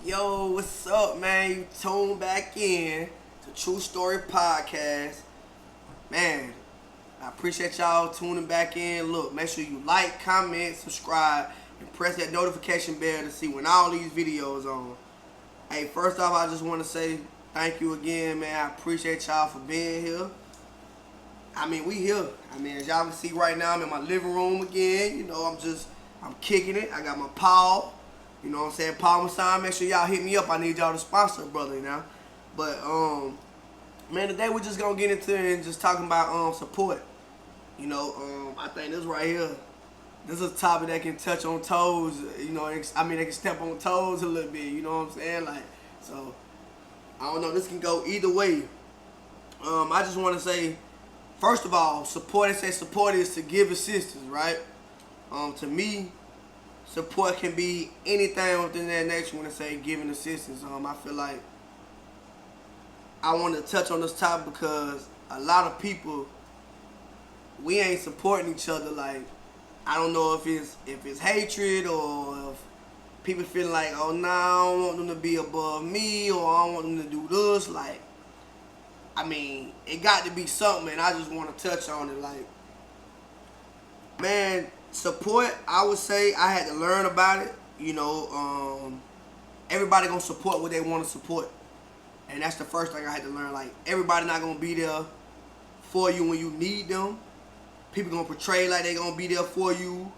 Yo, what's up, man? You tune back in to True Story Podcast. Man, I appreciate y'all tuning back in. Look, make sure you like, comment, subscribe, and press that notification bell to see when all these videos on. Hey, first off, I just want to say thank you again, man. I appreciate y'all for being here. We here. As y'all can see right now, I'm in my living room again. I'm kicking it. I got my Paul. You know what I'm saying? Paul Masson, make sure y'all hit me up. I need y'all to sponsor a brother now. But, man, today we're just going to get into it and just talking about support. I think this right here, this is a topic that can touch on toes. They can step on toes a little bit. You know what I'm saying? So, I don't know. This can go either way. I just want to say, first of all, support is to give assistance, right? To me, support can be anything within that nature when I say giving assistance. I feel like I want to touch on this topic because a lot of people, we ain't supporting each other. Like, I don't know if it's hatred or if people feel like, oh, no, I don't want them to be above me or I don't want them to do this. Like, it got to be something, and I just want to touch on it. Like, man, support, I would say I had to learn about it. Everybody gonna support what they want to support, and that's the first thing I had to learn. Like, everybody not gonna be there for you when you need them. People gonna portray like they gonna be there for you,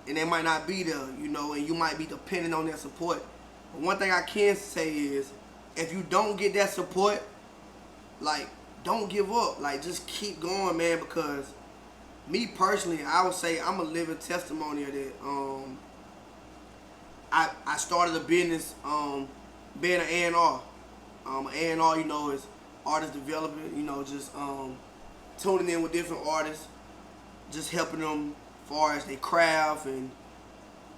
and they might not be there. And you might be dependent on their support. But one thing I can say is, if you don't get that support, like, don't give up. Like, just keep going, man, because me personally, I would say I'm a living testimony of that. I started a business being an A&R. A&R, is artist development, just tuning in with different artists, just helping them as far as their craft and,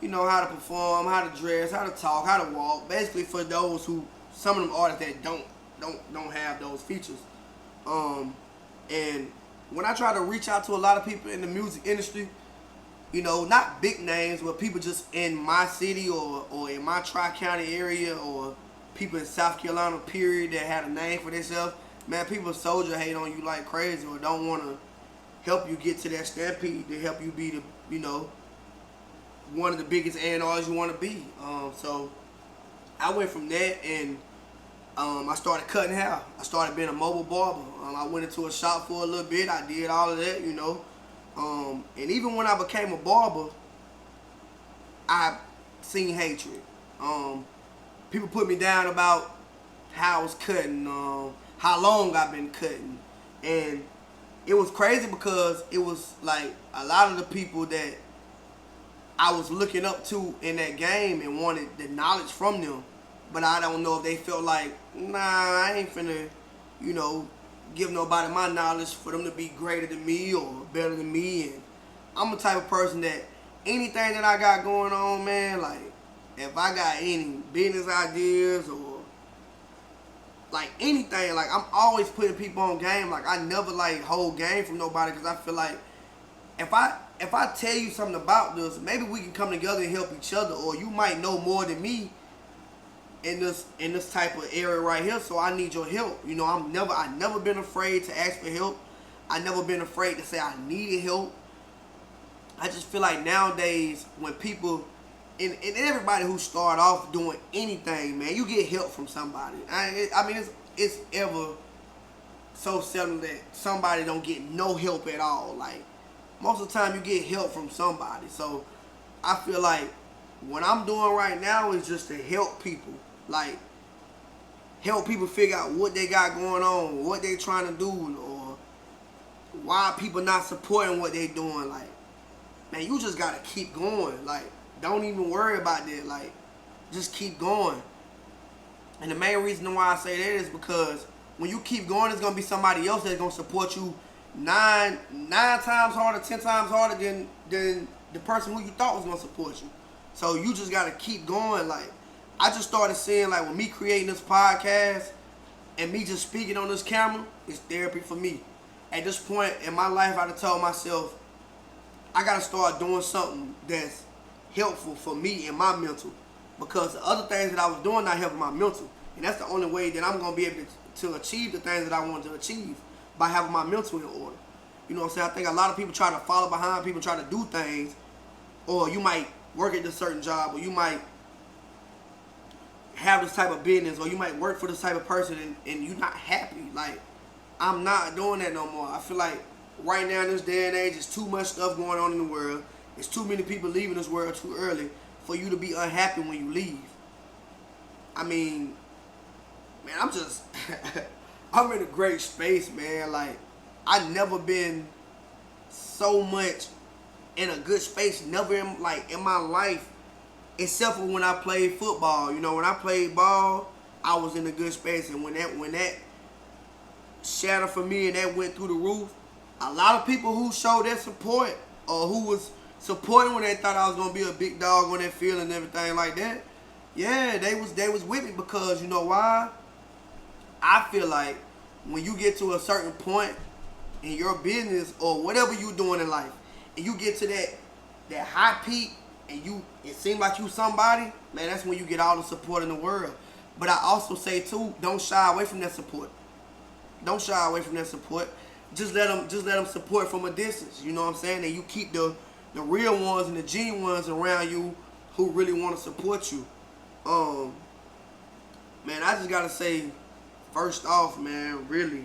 how to perform, how to dress, how to talk, how to walk. Basically for those some of them artists that don't have those features. And when I try to reach out to a lot of people in the music industry, not big names, but people just in my city or in my Tri-County area or people in South Carolina, period, that had a name for themselves, man, people soldier hate on you like crazy or don't want to help you get to that stampede to help you be the, one of the biggest A&Rs you want to be. So I went from that and I started cutting hair. I started being a mobile barber. I went into a shop for a little bit. I did all of that, And even when I became a barber, I seen hatred. People put me down about how I was cutting, how long I've been cutting. And it was crazy because it was like a lot of the people that I was looking up to in that game and wanted the knowledge from them. But I don't know if they felt like, nah, I ain't finna, give nobody my knowledge for them to be greater than me or better than me. And I'm the type of person that anything that I got going on, man, like, if I got any business ideas or, like, anything, like, I'm always putting people on game. Like, I never, like, hold game from nobody because I feel like if I tell you something about this, maybe we can come together and help each other, or you might know more than me in this type of area right here, so I need your help. I never been afraid to ask for help. I never been afraid to say I needed help. I just feel like nowadays when people and everybody who start off doing anything, man, you get help from somebody. It's ever so seldom that somebody don't get no help at all. Like, most of the time you get help from somebody. So I feel like what I'm doing right now is just to help people. Like, help people figure out what they got going on, what they trying to do, or why people not supporting what they doing. Like, man, you just gotta keep going. Like, don't even worry about that. Like, just keep going. And the main reason why I say that is because when you keep going, there's gonna be somebody else that's gonna support you nine times harder, 10 times harder than the person who you thought was gonna support you. So you just gotta keep going. Like, I just started seeing, like, with me creating this podcast and me just speaking on this camera, it's therapy for me. At this point in my life, I done told myself, I gotta start doing something that's helpful for me and my mental, because the other things that I was doing not helping my mental, and that's the only way that I'm gonna be able to achieve the things that I want to achieve, by having my mental in order. You know what I'm saying? I think a lot of people try to follow behind people, try to do things, or you might work at this certain job, or you might have this type of business, or you might work for this type of person, and you're not happy. Like, I'm not doing that no more. I feel like right now in this day and age, there's too much stuff going on in the world. There's too many people leaving this world too early for you to be unhappy when you leave. I mean, man, I'm just, I'm in a great space, man. Like, I never been so much in a good space, never in my life, except for when I played football. You know, when I played ball, I was in a good space, and when that shattered for me and that went through the roof, a lot of people who showed their support, or who was supporting when they thought I was gonna be a big dog on that field and everything like that, yeah, they was with me, because you know why? I feel like when you get to a certain point in your business or whatever you're doing in life, and you get to that high peak, and it seems like you somebody, man, that's when you get all the support in the world. But I also say too, don't shy away from that support. Don't shy away from that support. Just let them support from a distance. You know what I'm saying? And you keep the real ones and the genuine ones around you who really want to support you. Man, I just gotta say, first off, man, really,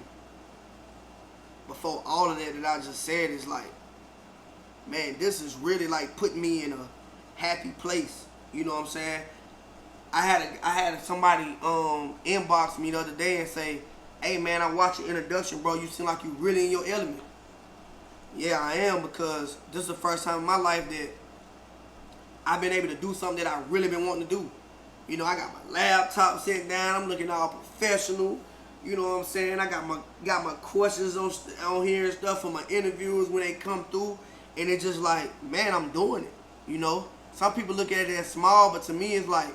before all of that I just said, is like, man, this is really like putting me in a happy place. You know what I'm saying? I had somebody inbox me the other day and say, hey man, I watched your introduction, bro. You seem like you really in your element. Yeah, I am, because this is the first time in my life that I've been able to do something that I really been wanting to do. You know, I got my laptop sitting down. I'm looking all professional. You know what I'm saying? I got my questions on here and stuff for my interviews when they come through. And it's just like, man, I'm doing it. You know? Some people look at it as small, but to me it's like,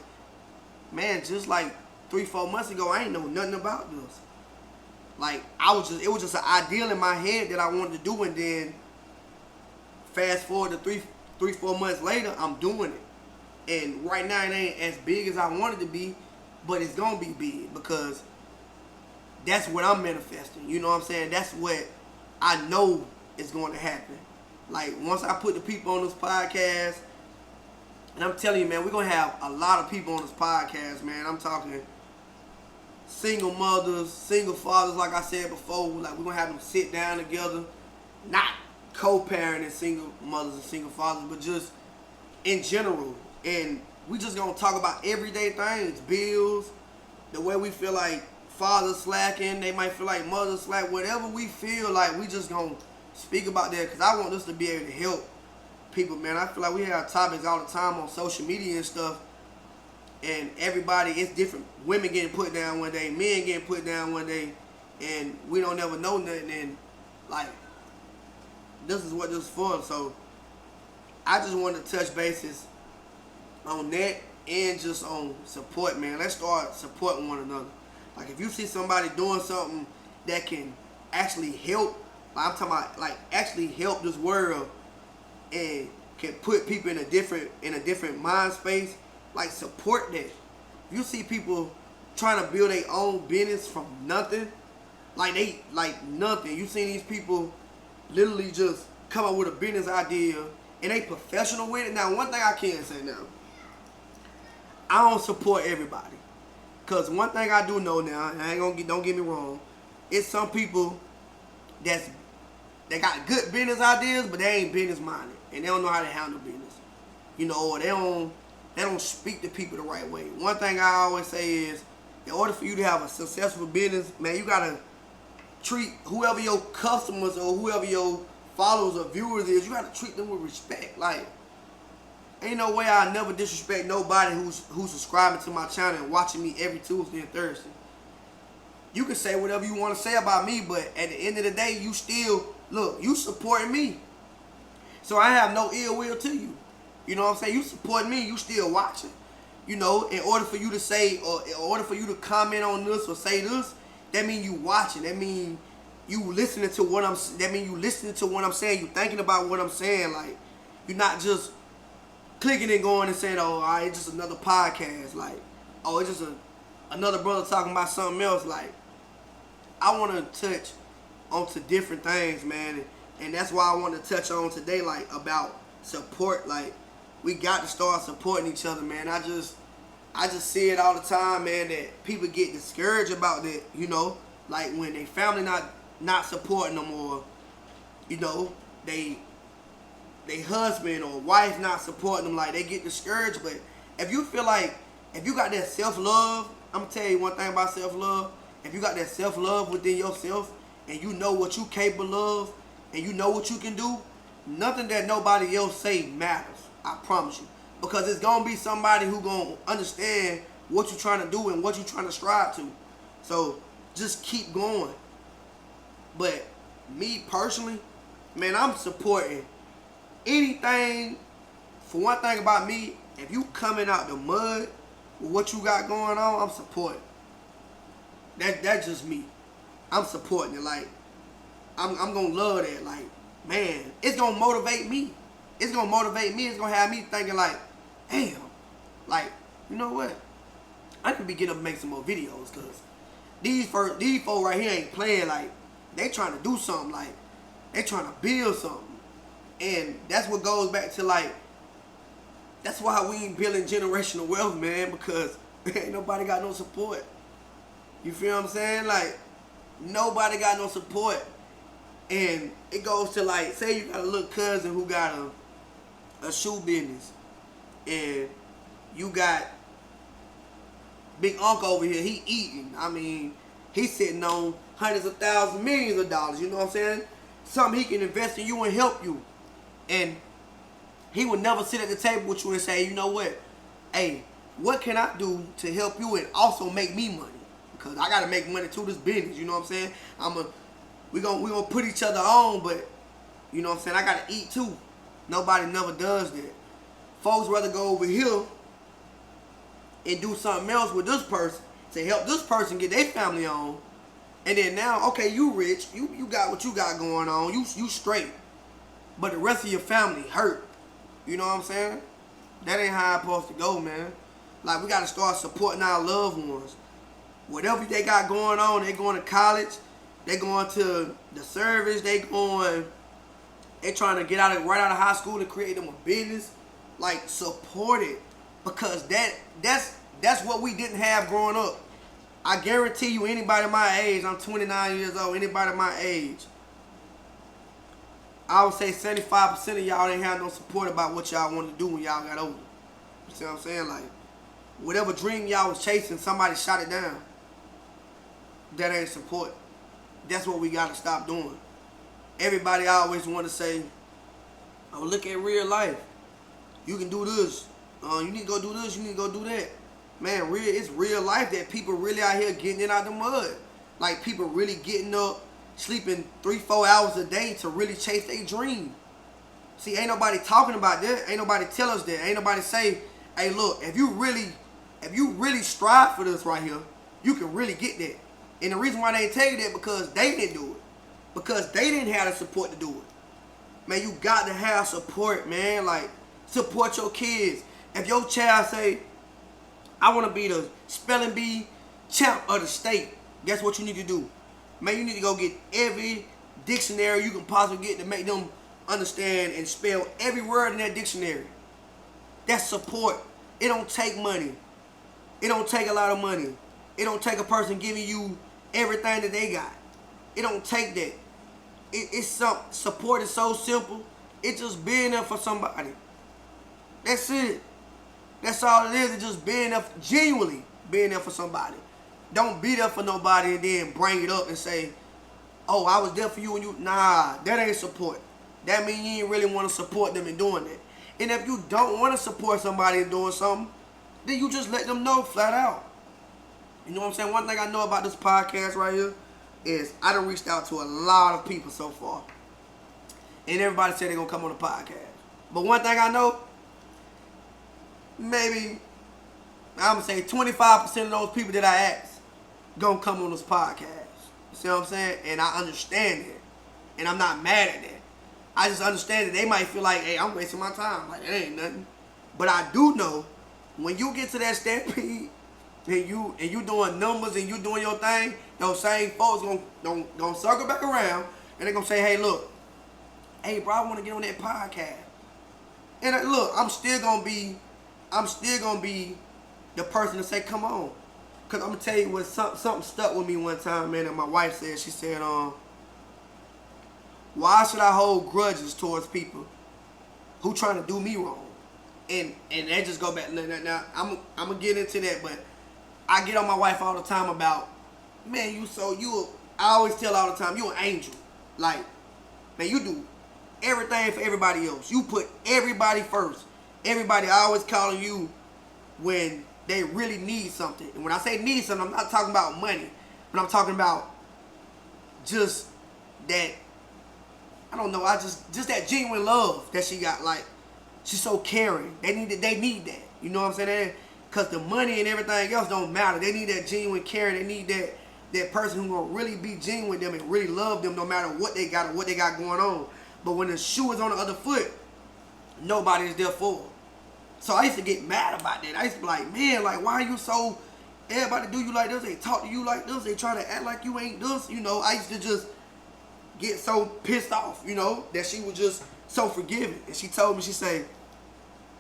man, just like 3-4 months ago, I ain't know nothing about this. Like, it was just an ideal in my head that I wanted to do, and then fast forward to 3-4 months later, I'm doing it. And right now it ain't as big as I wanted to be, but it's gonna be big, because that's what I'm manifesting. You know what I'm saying? That's what I know is going to happen. Like, once I put the people on this podcast, and I'm telling you, man, we're gonna have a lot of people on this podcast, man. I'm talking single mothers, single fathers, like I said before. Like, we're gonna have them sit down together, not co-parenting single mothers and single fathers, but just in general. And we just gonna talk about everyday things, bills, the way we feel like fathers slacking, they might feel like mothers slack, whatever we feel like, we just gonna speak about that, because I want this to be able to help people, man. I feel like we have topics all the time on social media and stuff, and everybody, it's different. Women getting put down one day, men getting put down one day, and we don't ever know nothing. And like, this is what this is for. So I just wanted to touch bases on that, and just on support, man. Let's start supporting one another. Like, if you see somebody doing something that can actually help, like I'm talking about, like actually help this world, and can put people in a different mind space, like, support that. If you see people trying to build their own business from nothing, like nothing. You see these people literally just come up with a business idea, and they professional with it. Now, one thing I can say now, I don't support everybody, cause one thing I do know now, and don't get me wrong, it's some people they got good business ideas, but they ain't business minded, and they don't know how to handle business. You know, or they don't speak to people the right way. One thing I always say is, in order for you to have a successful business, man, you gotta treat whoever your customers or whoever your followers or viewers is, you gotta treat them with respect. Like, ain't no way I never disrespect nobody who's subscribing to my channel and watching me every Tuesday and Thursday. You can say whatever you want to say about me, but at the end of the day, you still, look, you supporting me. So I have no ill will to you. You know what I'm saying? You support me, you still watching. You know, in order for you to say, or in order for you to comment on this or say this, that mean you watching. That mean you listening to what I'm saying. You thinking about what I'm saying. Like, you're not just clicking and going and saying, oh, all right, it's just another podcast. Like, oh, it's just another brother talking about something else. Like, I want to touch onto different things, man. And that's why I want to touch on today, like, about support. Like, we got to start supporting each other, man. I just see it all the time, man, that people get discouraged about that, you know, like when they family not supporting them, or, you know, they husband or wife not supporting them, like they get discouraged. But if you feel like, if you got that self-love, I'm gonna tell you one thing about self-love. If you got that self-love within yourself and you know what you capable of and you know what you can do, nothing that nobody else say matters. I promise you. Because it's going to be somebody who going to understand what you're trying to do and what you're trying to strive to. So just keep going. But me personally, man, I'm supporting anything. For one thing about me, if you coming out the mud with what you got going on, I'm supporting. That's just me. I'm supporting it. Like, I'm going to love that. Like, man, it's going to motivate me. It's going to motivate me. It's going to have me thinking like, damn, like, you know what? I need to be getting up and make some more videos, because these folks right here ain't playing. Like, they trying to do something. Like, they trying to build something. And that's what goes back to, like, that's why we ain't building generational wealth, man, because ain't nobody got no support. You feel what I'm saying? Like, nobody got no support. And it goes to, like, say you got a little cousin who got a shoe business, and you got big uncle over here, he eating. I mean, he's sitting on hundreds of thousands, millions of dollars, you know what I'm saying? Something he can invest in you and help you. And he would never sit at the table with you and say, you know what? Hey, what can I do to help you and also make me money? Because I got to make money to this business, you know what I'm saying? We gonna put each other on, but, you know what I'm saying, I got to eat too. Nobody never does that. Folks rather go over here and do something else with this person to help this person get their family on. And then now, okay, you rich, you got what you got going on, you straight. But the rest of your family hurt. You know what I'm saying? That ain't how it's supposed to go, man. Like, we got to start supporting our loved ones. Whatever they got going on, they going to college, they going to the service, they trying to get right out of high school to create them a business. Like, support it, because that's what we didn't have growing up. I guarantee you, anybody my age, I'm 29 years old, anybody my age, I would say 75% of y'all didn't have no support about what y'all wanted to do when y'all got older. You see what I'm saying? Like, whatever dream y'all was chasing, somebody shot it down. That ain't support. That's what we got to stop doing. Everybody always want to say, oh, look at real life. You can do this. You need to go do this. You need to go do that. Man, it's real life that people really out here getting it out the mud. Like, people really getting up, sleeping 3-4 hours a day to really chase their dream. See, ain't nobody talking about that. Ain't nobody tell us that. Ain't nobody say, hey, look, if you really strive for this right here, you can really get that. And the reason why they ain't tell you that, because they didn't do it. Because they didn't have the support to do it. Man, you got to have support, man. Like, support your kids. If your child say, I want to be the spelling bee champ of the state, guess what you need to do? Man, you need to go get every dictionary you can possibly get to make them understand and spell every word in that dictionary. That's support. It don't take money. It don't take a lot of money. It don't take a person giving you everything that they got. It don't take that. Support is so simple. It's just being there for somebody. That's it. That's all it is. It's just being there, genuinely being there for somebody. Don't be there for nobody and then bring it up and say, oh, I was there for you and you. Nah, that ain't support. That means you ain't really want to support them in doing that. And if you don't want to support somebody in doing something, then you just let them know flat out. You know what I'm saying? One thing I know about this podcast right here is I done reached out to a lot of people so far. And everybody said they're going to come on the podcast. But one thing I know, maybe, I'm going to say 25% of those people that I asked going to come on this podcast. You see what I'm saying? And I understand it. And I'm not mad at that. I just understand that they might feel like, hey, I'm wasting my time. Like, it ain't nothing. But I do know when you get to that stampede and you doing numbers and you doing your thing, those same folks gonna circle back around and they gonna say, hey, look, hey, bro, I want to get on that podcast. And look, I'm still gonna be the person to say, come on. Cause I'm gonna tell you what something stuck with me one time, man, and my wife said, she said, why should I hold grudges towards people who trying to do me wrong? And that just go back. Now I'm gonna get into that, but I get on my wife all the time about, man, I always tell all the time, you an angel. Like, man, you do everything for everybody else. You put everybody first. Everybody always calling you when they really need something. And when I say need something, I'm not talking about money, but I'm talking about just that, I don't know, just that genuine love that she got. Like, she's so caring. They need that. You know what I'm saying? Because the money and everything else don't matter. They need that genuine caring. They need that person who's going to really be genuine with them and really love them no matter what they got or what they got going on. But when the shoe is on the other foot, nobody is there for them. So I used to get mad about that. I used to be like, man, like, why are you so, everybody do you like this, they talk to you like this, they try to act like you ain't this, you know. I used to just get so pissed off, you know, that she was just so forgiving. And she told me, she say,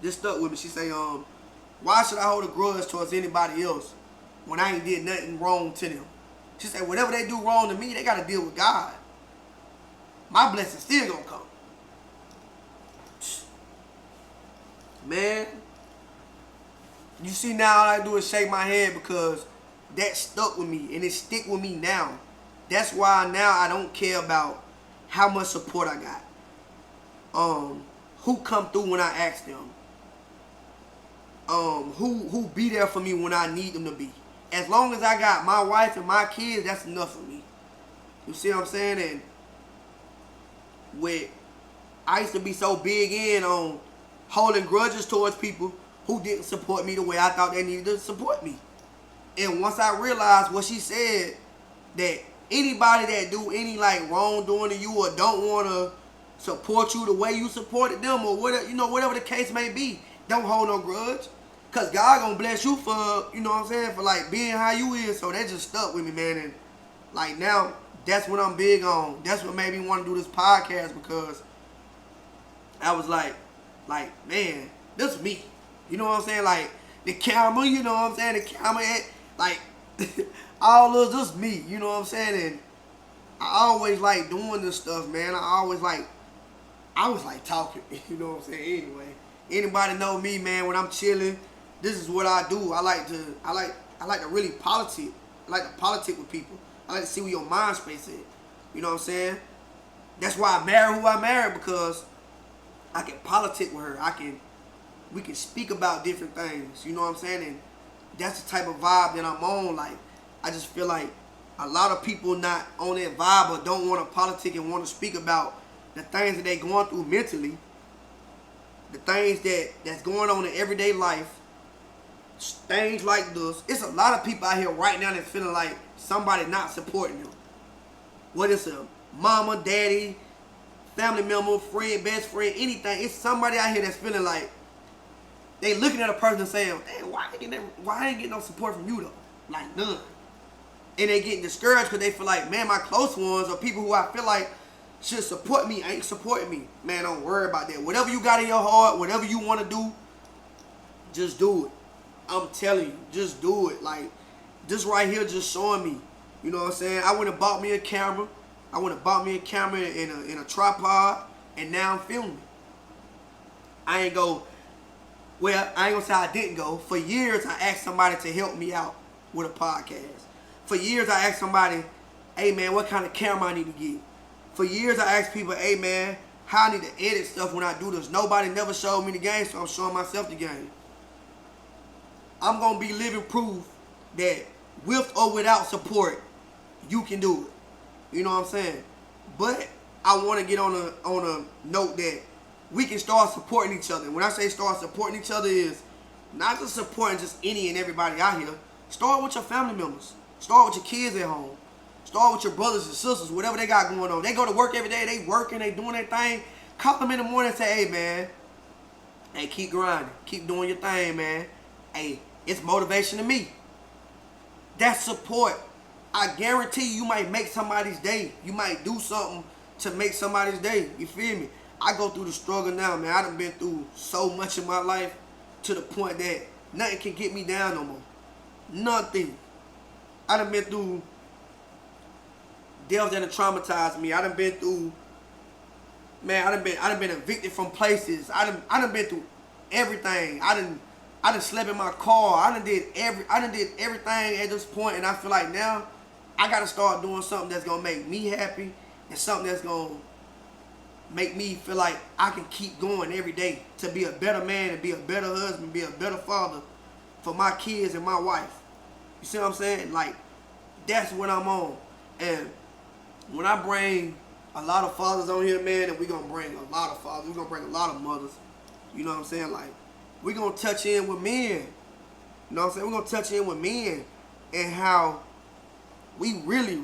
just stuck with me, she say, why should I hold a grudge towards anybody else when I ain't did nothing wrong to them? She said, whatever they do wrong to me, they got to deal with God. My blessing still gonna come. Man, you see, now all I do is shake my head because that stuck with me and it stick with me now. That's why now I don't care about how much support I got. Who come through when I ask them. Who be there for me when I need them to be. As long as I got my wife and my kids, that's enough for me. You see what I'm saying? And I used to be so big in on holding grudges towards people who didn't support me the way I thought they needed to support me. And once I realized what she said, that anybody that do any like wrongdoing to you or don't want to support you the way you supported them or whatever, you know, whatever the case may be, don't hold no grudge. Cause God gonna bless you for, you know what I'm saying, for like being how you is. So that just stuck with me, man. And like now, that's what I'm big on. That's what made me want to do this podcast, because I was like, man, this is me. You know what I'm saying? Like the camera, you know what I'm saying? The camera, like all of this is me. You know what I'm saying? And I always like doing this stuff, man. I was like talking. You know what I'm saying? Anyway, anybody know me, man? When I'm chilling, this is what I do. I like to really politic. I like to politic with people. I like to see where your mind space is. You know what I'm saying? That's why I married who I married, because I can politic with her. We can speak about different things. You know what I'm saying? And that's the type of vibe that I'm on. Like, I just feel like a lot of people not on that vibe or don't want to politic and want to speak about the things that they going through mentally, the things that's going on in everyday life, things like this. It's a lot of people out here right now that's feeling like somebody not supporting them. Whether it's a mama, daddy, family member, friend, best friend, anything. It's somebody out here that's feeling like they looking at a person and saying, damn, why I ain't getting no support from you though? Like, none. And they getting discouraged because they feel like, man, my close ones or people who I feel like should support me ain't supporting me. Man, don't worry about that. Whatever you got in your heart, whatever you want to do, just do it. I'm telling you, just do it. Like, this right here just showing me. You know what I'm saying? I went and bought me a camera. I went and bought me a camera in a tripod, and now I'm filming. I ain't gonna say I didn't go. For years, I asked somebody to help me out with a podcast. For years, I asked somebody, hey man, what kind of camera I need to get? For years, I asked people, hey man, how I need to edit stuff when I do this. Nobody never showed me the game, so I'm showing myself the game. I'm gonna be living proof that with or without support, you can do it. You know what I'm saying? But I want to get on a note that we can start supporting each other. When I say start supporting each other, is not just supporting just any and everybody out here. Start with your family members. Start with your kids at home. Start with your brothers and sisters, whatever they got going on. They go to work every day. They working. They doing their thing. Call them in the morning and say, hey, man, Hey, keep grinding. Keep doing your thing, man. Hey, it's motivation to me. That's support. I guarantee you might make somebody's day. You might do something to make somebody's day. You feel me? I go through the struggle now, man. I done been through so much in my life to the point that nothing can get me down no more. Nothing. I done been through deaths that have traumatized me. I done been through, man, I done been evicted from places. I done been through everything. I done slept in my car. I done did everything at this point, and I feel like now I gotta start doing something that's gonna make me happy and something that's gonna make me feel like I can keep going every day to be a better man and be a better husband, be a better father for my kids and my wife. You see what I'm saying? Like, that's what I'm on. And when I bring a lot of fathers on here, man, and we're going to bring a lot of fathers, we're going to bring a lot of mothers, you know what I'm saying? Like, we're going to touch in with men. You know what I'm saying? We're going to touch in with men and how we really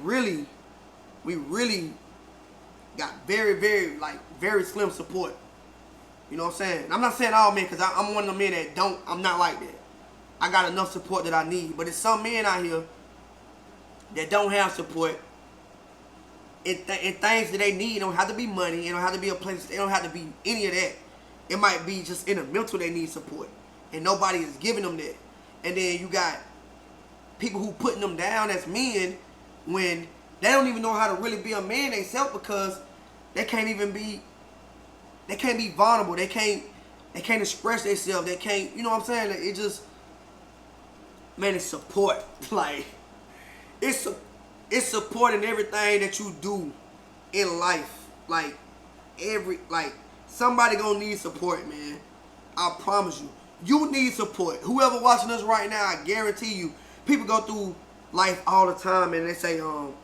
got very slim support. You know what I'm saying? I'm not saying all men, because I'm one of the men that don't, I'm not like that. I got enough support that I need. But there's some men out here that don't have support. And things that they need, it don't have to be money. It don't have to be a place. It don't have to be any of that. It might be just in the mental they need support. And nobody is giving them that. And then you got people who putting them down as men when they don't even know how to really be a man themselves, because they can't be vulnerable. They can't express themselves. They can't, you know what I'm saying? It just, man, it's support. Like, it's supporting everything that you do in life. Like, somebody gonna need support, man. I promise you. You need support. Whoever watching us right now, I guarantee you, people go through life all the time and they say, oh,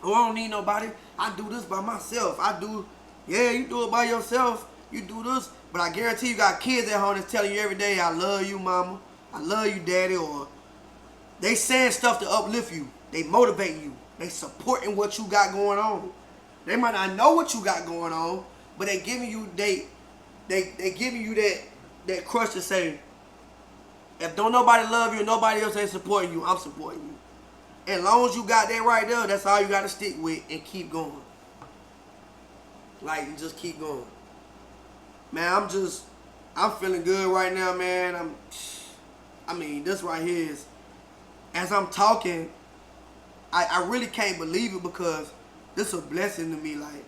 I don't need nobody. I do this by myself. Yeah, you do it by yourself. You do this. But I guarantee you got kids at home that's telling you every day, I love you, mama. I love you, daddy. Or they saying stuff to uplift you. They motivate you. They supporting what you got going on. They might not know what you got going on, but they giving you they giving you that crush to say, if don't nobody love you and nobody else ain't supporting you, I'm supporting you. And as long as you got that right there, that's all you got to stick with and keep going. Like, you just keep going. Man, I'm feeling good right now, man. I mean, this right here is, as I'm talking, I really can't believe it, because this is a blessing to me. Like,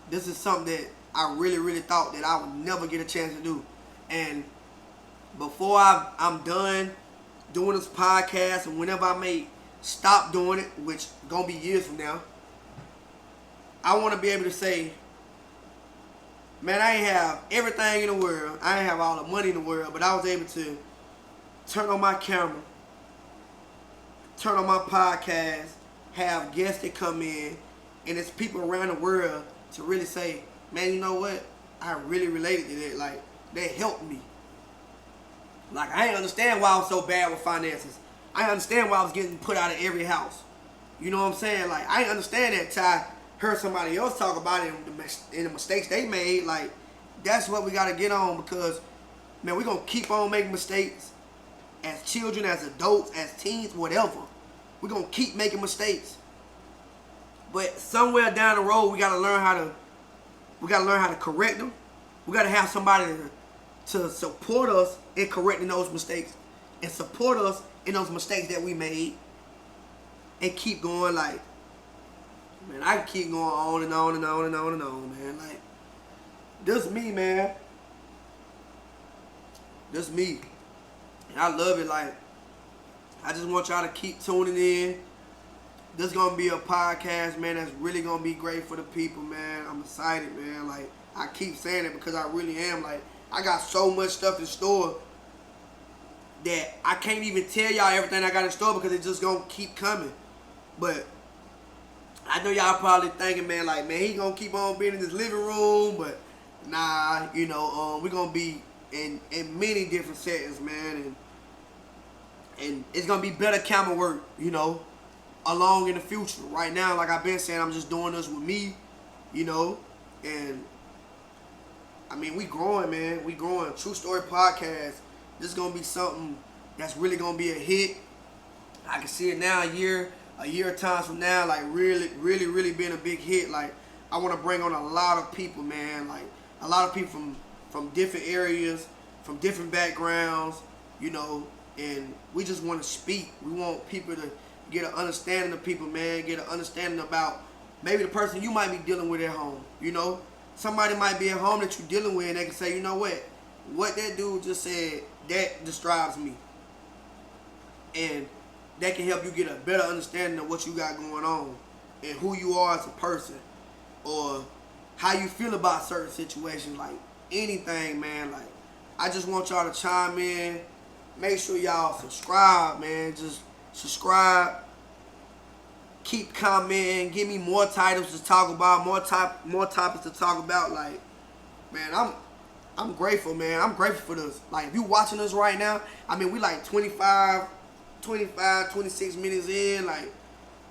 this is something that I really thought that I would never get a chance to do. And before I'm done doing this podcast, and whenever I may stop doing it, which gonna be years from now, I want to be able to say, man, I ain't have everything in the world. I ain't have all the money in the world, but I was able to turn on my camera, turn on my podcast, have guests that come in, and it's people around the world to really say, man, you know what? I really related to that. Like, that helped me. Like, I didn't understand why I was so bad with finances. I didn't understand why I was getting put out of every house. You know what I'm saying? Like, I didn't understand that till I heard somebody else talk about it and the mistakes they made. Like, that's what we got to get on, because, man, we're going to keep on making mistakes as children, as adults, as teens, whatever. We're going to keep making mistakes. But somewhere down the road, we got to learn how to correct them. We got to have somebody to support us in correcting those mistakes and support us in those mistakes that we made, and keep going. Like, man, I can keep going on and on and on and on and on, man. Like, this me, man. This me. And I love it. Like, I just want y'all to keep tuning in. This is going to be a podcast, man, that's really going to be great for the people, man. I'm excited, man. Like, I keep saying it because I really am. Like, I got so much stuff in store that I can't even tell y'all everything I got in store, because it's just going to keep coming. But I know y'all probably thinking, man, like, man, he going to keep on being in this living room. But nah, you know, we're going to be in many different settings, man. And it's going to be better camera work, you know, along in the future. Right now, like I've been saying, I'm just doing this with me, you know. And I mean, we growing, man. We growing. True Story Podcast. This is gonna be something that's really gonna be a hit. I can see it now, a year of times from now, like really being a big hit. Like, I want to bring on a lot of people, man. Like, a lot of people from different areas, from different backgrounds, you know, and we just want to speak. We want people to get an understanding of people, man. Get an understanding about maybe the person you might be dealing with at home, you know. Somebody might be at home that you're dealing with, and they can say, you know what that dude just said, that describes me. And that can help you get a better understanding of what you got going on and who you are as a person, or how you feel about certain situations, like anything, man. Like, I just want y'all to chime in. Make sure y'all subscribe, man. Just subscribe. Keep commenting. Give me more titles to talk about, more topics to talk about. Like, man, I'm grateful, man. I'm grateful for this. Like, if you watching us right now, I mean, we like 25, 26 minutes in, like,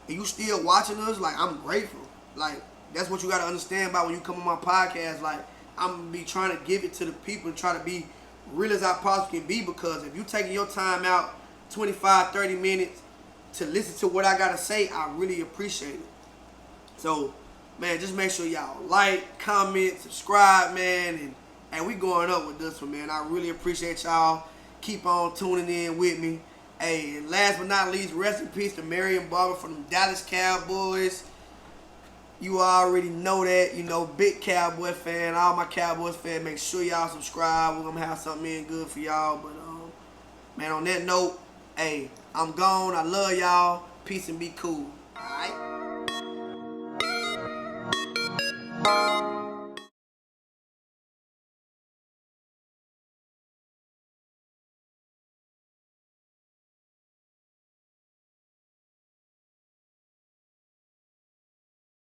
and you still watching us, like, I'm grateful. Like, that's what you got to understand about when you come on my podcast. Like, I'm going to be trying to give it to the people and try to be real as I possibly can be, because if you taking your time out 25, 30 minutes to listen to what I got to say, I really appreciate it. So, man, just make sure y'all like, comment, subscribe, man, and we going up with this one, man. I really appreciate y'all. Keep on tuning in with me. Hey, and last but not least, rest in peace to Marion Barber from the Dallas Cowboys. You already know that, you know, big Cowboy fan. All my Cowboys fans, make sure y'all subscribe. We're going to have something in good for y'all. But, man, on that note, hey, I'm gone. I love y'all. Peace and be cool. All right?